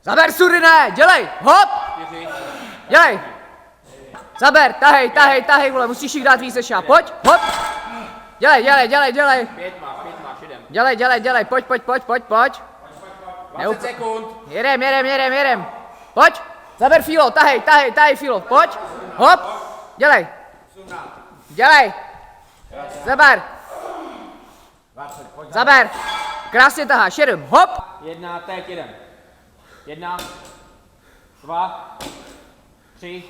Zaber, Surine, dělej, hop! Dělej! Zaber, tahej, vole, musíš jich dát víc než já, pojď, hop! Dělej. Pět máš, jedem. Dělej, pojď. 20 sekund. Jedem. Pojď, zaber Filo, tahej Filo, pojď, hop, dělej, zaber, krásně taháš, jedem, hop. 1, teď jedem. 1, 2, 3,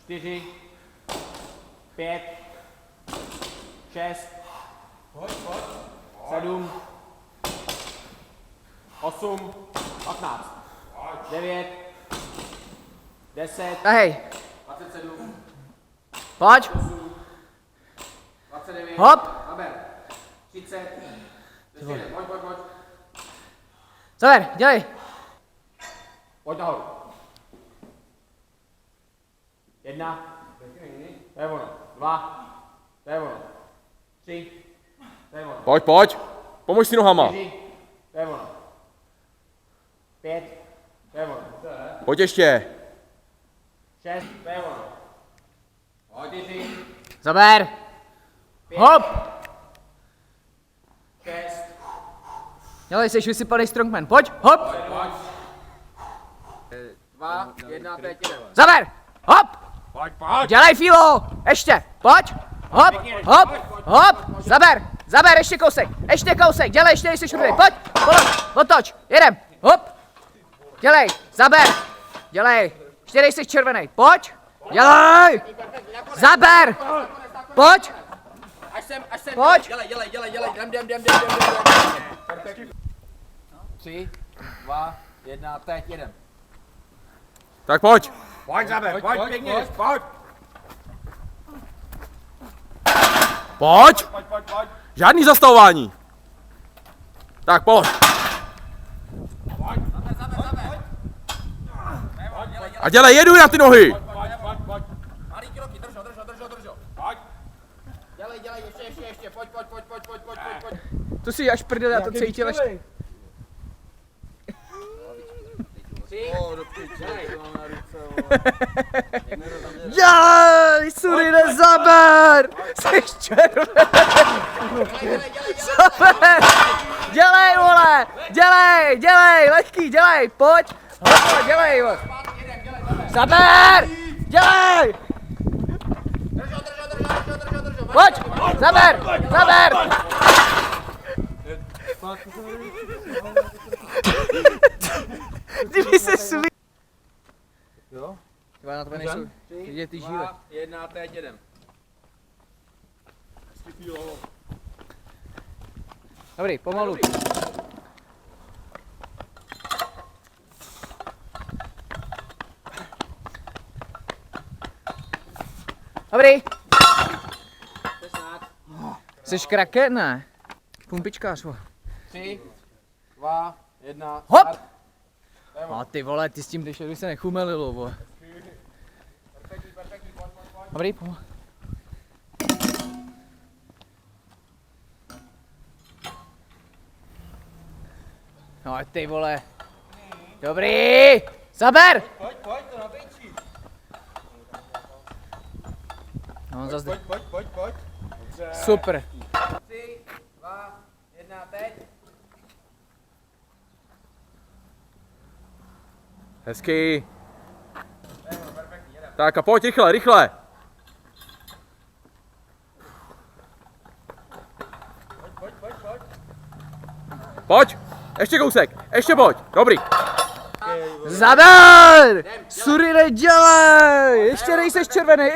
4, 5, 6, 7, 8, 15, 9, 10, Tahej, 27, pojď, 29, hop, zaber, 30, pojď. zaber, dělej, Pojď nahoru. 1, to je ono. 2, to je ono. 3, to je ono. Pojď. Pomož si nohama. 4, to je ono. 5, to je ono. Pojď ještě. 6, to je ono. 4, zaber, hop, 6, dělej, jsi vysypaný strongman, pojď, hop, 2, 1, teď jedem. zaber, hop, Pojď. dělej Filo, ještě, pojď, hop, zaber, ještě kousek, dělej, ještě nejsi šurnej, pojď, otoč, jedem, hop, dělej, zaber, dělej, ještě nejsi červenej, pojď, dělej, zaber, pojď, Až sem, Pojď. dělej, jdem. 3, 2, 1, teď jedem. Tak pojď. Pojď, zaber, pojď, pěkně, pojď. Pojď. Žádný zastavování. Tak pojď. A dělej, jedu na ty nohy. Malý kroky, drž ho. Pojď. Dělej, ještě, pojď. to si až prdel, já to cítil ještě. 3, Dělej, Surine, zaber, jsi červený, zaber, dělej, vole, dělej, lehký, dělej, pojď, hopa, dělej, vole. Zaber, dělej, pojď, zaber, kdyby se sví. Jo? Dva na tebe nejsou vidět ty žíle. 2, 1, teď jedem. Dobrý, pomalu. Dobrý. Jsi kraken, ne? Pumpičkář, vole. 3, 2, 1, Hop! A ty vole, ty s tím jdeš, aby se nechumelilo, vole. Dobrý, pomalu. No ty vole. Dobrý! Zaber! Pojď, to nabejčí. No zase. Pojď. Super. 3, 2, 1, teď. Hezký. Tak a pojď, rychle. Pojď. Ještě kousek, pojď, dobrý. Zaber! Surine, dělej! Ještě nejseš červený,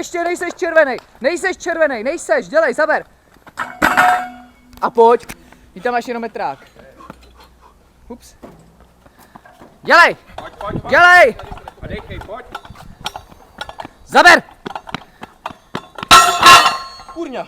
dělej, zaber. A pojď. Ty tam máš jenom metrák. Ups. Dělej! Dělej! A dejkej, pojď. Zaber! Kurňa.